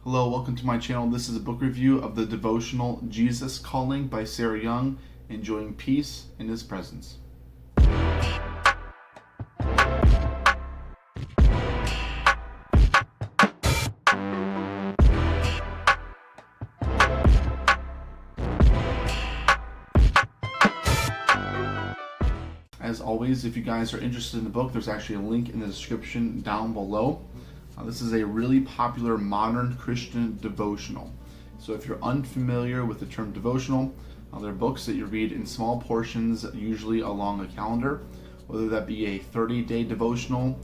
Hello, welcome to my channel. This is a book review of the devotional Jesus Calling by Sarah Young, enjoying peace in His presence. As always, if you guys are interested in the book, there's actually a link in the description down below. This is a really popular modern Christian devotional. So if you're unfamiliar with the term devotional, they're books that you read in small portions, usually along a calendar, whether that be a 30-day devotional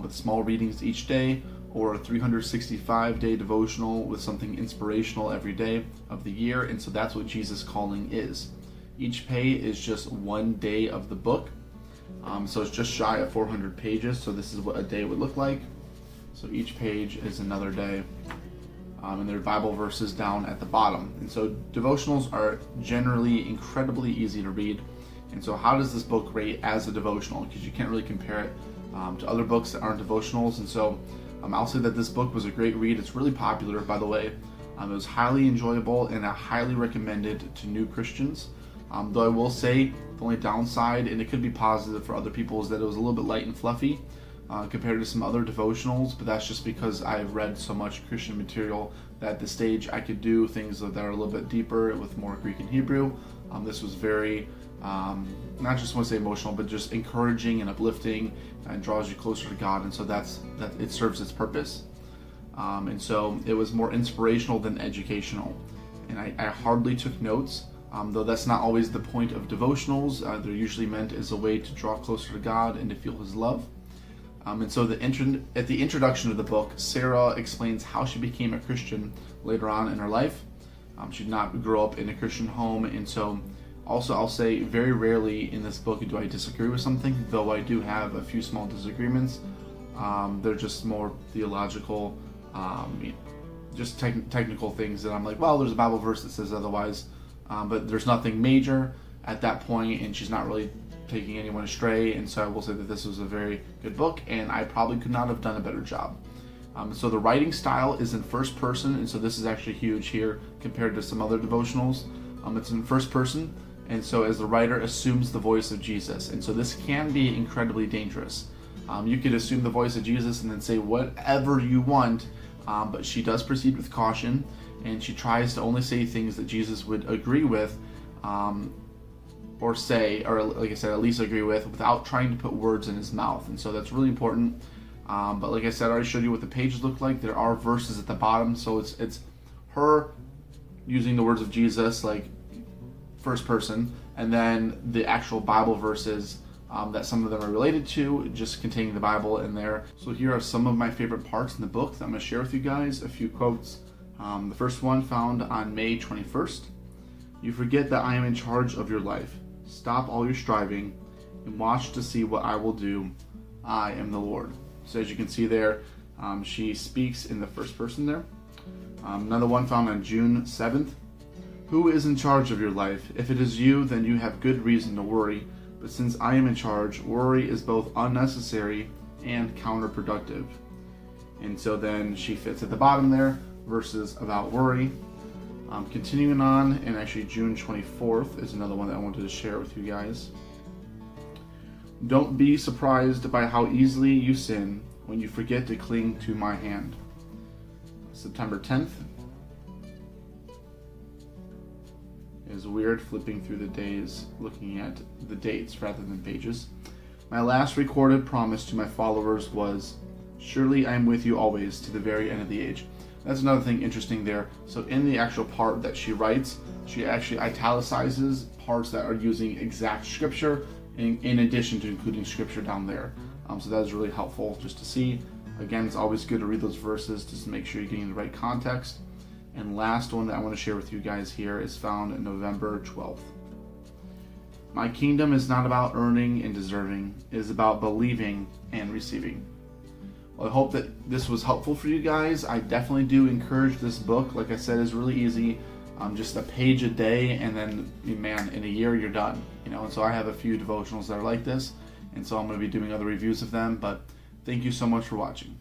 with small readings each day, or a 365-day devotional with something inspirational every day of the year. And so that's what Jesus Calling is. Each page is just one day of the book. So it's just shy of 400 pages. So this is what a day would look like. So each page is another day. And there are Bible verses down at the bottom. And so devotionals are generally incredibly easy to read. And so how does this book rate as a devotional? Because you can't really compare it to other books that aren't devotionals. And so I'll say that this book was a great read. It's really popular, by the way. It was highly enjoyable, and I highly recommend it to new Christians. Though I will say the only downside, and it could be positive for other people, is that it was a little bit light and fluffy compared to some other devotionals, but that's just because I've read so much Christian material that at this stage I could do things that are a little bit deeper with more Greek and Hebrew. This was very, not just want to say emotional, but just encouraging and uplifting, and draws you closer to God, and so that it serves its purpose. And so it was more inspirational than educational, and I hardly took notes. Though that's not always the point of devotionals. They're usually meant as a way to draw closer to God and to feel His love. And so at the introduction of the book, Sarah explains how she became a Christian later on in her life. She did not grow up in a Christian home, and so also I'll say very rarely in this book do I disagree with something, though I do have a few small disagreements. They're just more theological, just technical things that I'm like, well, there's a Bible verse that says otherwise. But there's nothing major at that point, and she's not really taking anyone astray. And so I will say that this was a very good book, and I probably could not have done a better job. So the writing style is in first person, and so this is actually huge here compared to some other devotionals. It's in first person, and so as the writer assumes the voice of Jesus, and so this can be incredibly dangerous. You could assume the voice of Jesus and then say whatever you want, but she does proceed with caution. And she tries to only say things that Jesus would agree with, or say, or like I said, at least agree with, without trying to put words in His mouth. And so that's really important. But like I said, I already showed you what the pages look like. There are verses at the bottom, so it's her using the words of Jesus, like first person, and then the actual Bible verses that some of them are related to, just containing the Bible in there. So here are some of my favorite parts in the book that I'm going to share with you guys. A few quotes. The first one found on May 21st. You forget that I am in charge of your life. Stop all your striving and watch to see what I will do. I am the Lord. So as you can see there, she speaks in the first person there. Another one found on June 7th. Who is in charge of your life? If it is you, then you have good reason to worry. But since I am in charge, worry is both unnecessary and counterproductive. And so then she fits at the bottom there. Verses about worry. Continuing on, and actually June 24th is another one that I wanted to share with you guys. Don't be surprised by how easily you sin when you forget to cling to my hand. September 10th is weird, flipping through the days, looking at the dates rather than pages. My last recorded promise to my followers was, surely I am with you always to the very end of the age. That's another thing interesting there. So in the actual part that she writes, she actually italicizes parts that are using exact scripture in addition to including scripture down there. So that is really helpful just to see. Again, it's always good to read those verses just to make sure you're getting the right context. And last one that I want to share with you guys here is found in November 12th. My kingdom is not about earning and deserving. It is about believing and receiving. I hope that this was helpful for you guys. I definitely do encourage this book. Like I said, it's really easy. Just a page a day, and then, man, in a year you're done. And so I have a few devotionals that are like this, and so I'm going to be doing other reviews of them. But thank you so much for watching.